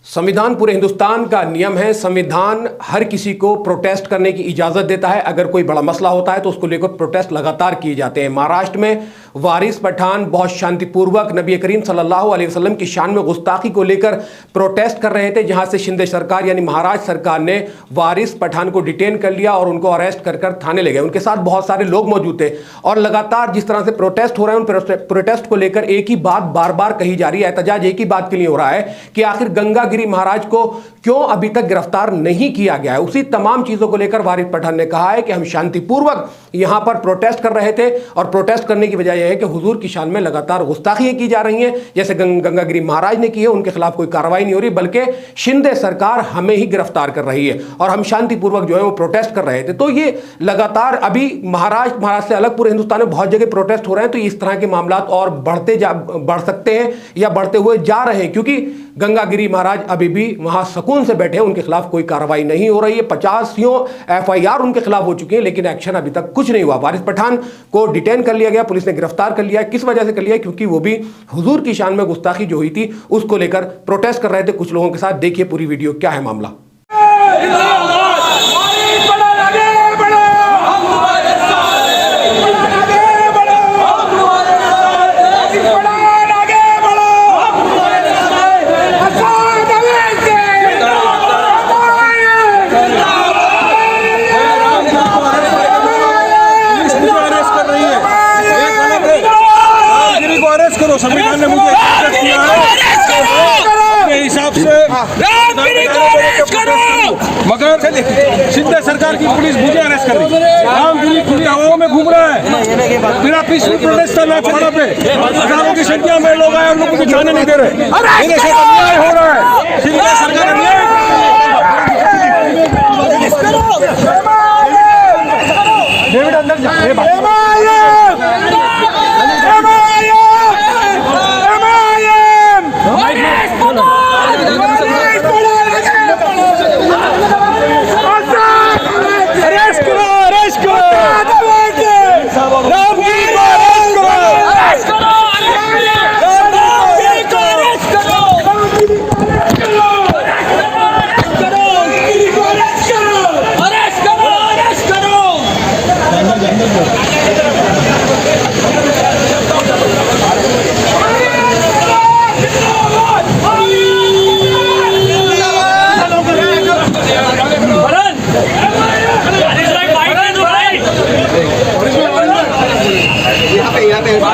संविधान पूरे हिंदुस्तान का नियम है। संविधान हर किसी को प्रोटेस्ट करने की इजाज़त देता है। अगर कोई बड़ा मसला होता है तो उसको लेकर प्रोटेस्ट लगातार किए जाते हैं। महाराष्ट्र में वारिस पठान बहुत शांतिपूर्वक नबी करीम सल्लल्लाहु अलैहि वसल्लम की शान में गुस्ताखी को लेकर प्रोटेस्ट कर रहे थे, जहां से शिंदे सरकार यानी महाराष्ट्र सरकार ने वारिस पठान को डिटेन कर लिया और उनको अरेस्ट कर थाने ले गए। उनके साथ बहुत सारे लोग मौजूद थे और लगातार जिस तरह से प्रोटेस्ट हो रहे हैं उन प्रोटेस्ट को लेकर एक ही बात बार बार कही जा रही है। एहतजाज एक ही बात के लिए हो रहा है कि आखिर गंगागिरी महाराज को क्यों अभी तक गिरफ्तार नहीं किया गया है। उसी तमाम चीजों को लेकर वारिस पठान ने कहा है कि हम शांतिपूर्वक यहां पर प्रोटेस्ट कर रहे थे और प्रोटेस्ट करने की वजह यह है कि हुजूर की शान में लगातार गुस्ताखियां की जा रही हैं, जैसे गंगागिरी महाराज ने की है। उनके खिलाफ कोई कार्रवाई नहीं हो रही, बल्कि शिंदे सरकार हमें ही गिरफ्तार कर रही है और हम शांतिपूर्वक जो है वो प्रोटेस्ट कर रहे थे। तो ये लगातार अभी महाराष्ट्र से अलग पूरे हिंदुस्तान में बहुत जगह प्रोटेस्ट हो रहे हैं। तो इस तरह के मामला और बढ़ सकते हैं या बढ़ते हुए जा रहे हैं, क्योंकि गंगागिरी महाराज अभी भी वहां सुकून से बैठे हैं। उनके खिलाफ कोई कार्रवाई नहीं हो रही है। 50 FIR उनके खिलाफ हो चुकी है, लेकिन एक्शन अभी तक कुछ नहीं हुआ। वारिस पठान को डिटेन कर लिया गया, पुलिस ने गिरफ्तार कर लिया। किस वजह से कर लिया? क्योंकि वो भी हुजूर की शान में गुस्ताखी जो हुई थी उसको लेकर प्रोटेस्ट कर रहे थे कुछ लोगों के साथ। देखिए पूरी वीडियो, क्या है मामला। संविधान ने मुझे किया है हिसाब से, मगर शिंदे सरकार की पुलिस मुझे अरेस्ट कर रही है। रामगिरी खुली हवाओं में घूम रहा है, बिना पीसफुल प्रोटेस्ट करना पड़ा पे हजारों की संख्या में लोग आए और लोगों को जाने नहीं दे रहे। मेरे साथ अन्याय हो रहा है। शिंदे सरकार अन्याय डेविड अंदर जा।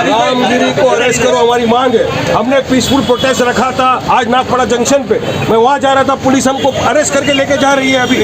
रामगिरी को अरेस्ट करो, हमारी मांग है। हमने पीसफुल प्रोटेस्ट रखा था आज नागपड़ा जंक्शन पे। मैं वहां जा रहा था, पुलिस हमको अरेस्ट करके लेके जा रही है अभी।